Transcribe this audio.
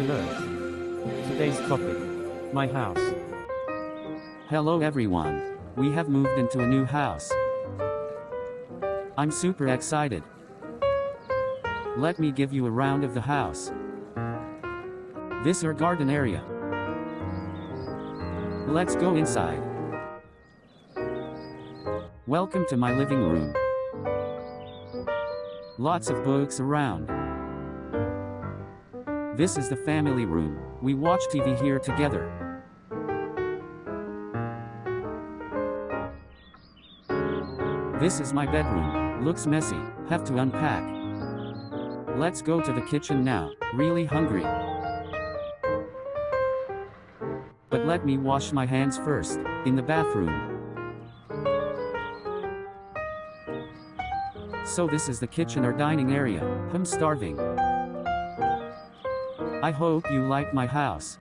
Hello. Today's topic. My house. Hello everyone. We have moved into a new house. I'm super excited. Let me give you a round of the house. This our garden area. Let's go inside. Welcome to my living room. Lots of books around. This is the family room. We watch TV here together. This is my bedroom. Looks messy. Have to unpack. Let's go to the kitchen now. Really hungry. But let me wash my hands first. In the bathroom. So this is the kitchen or dining area. I'm starving. I hope you like my house.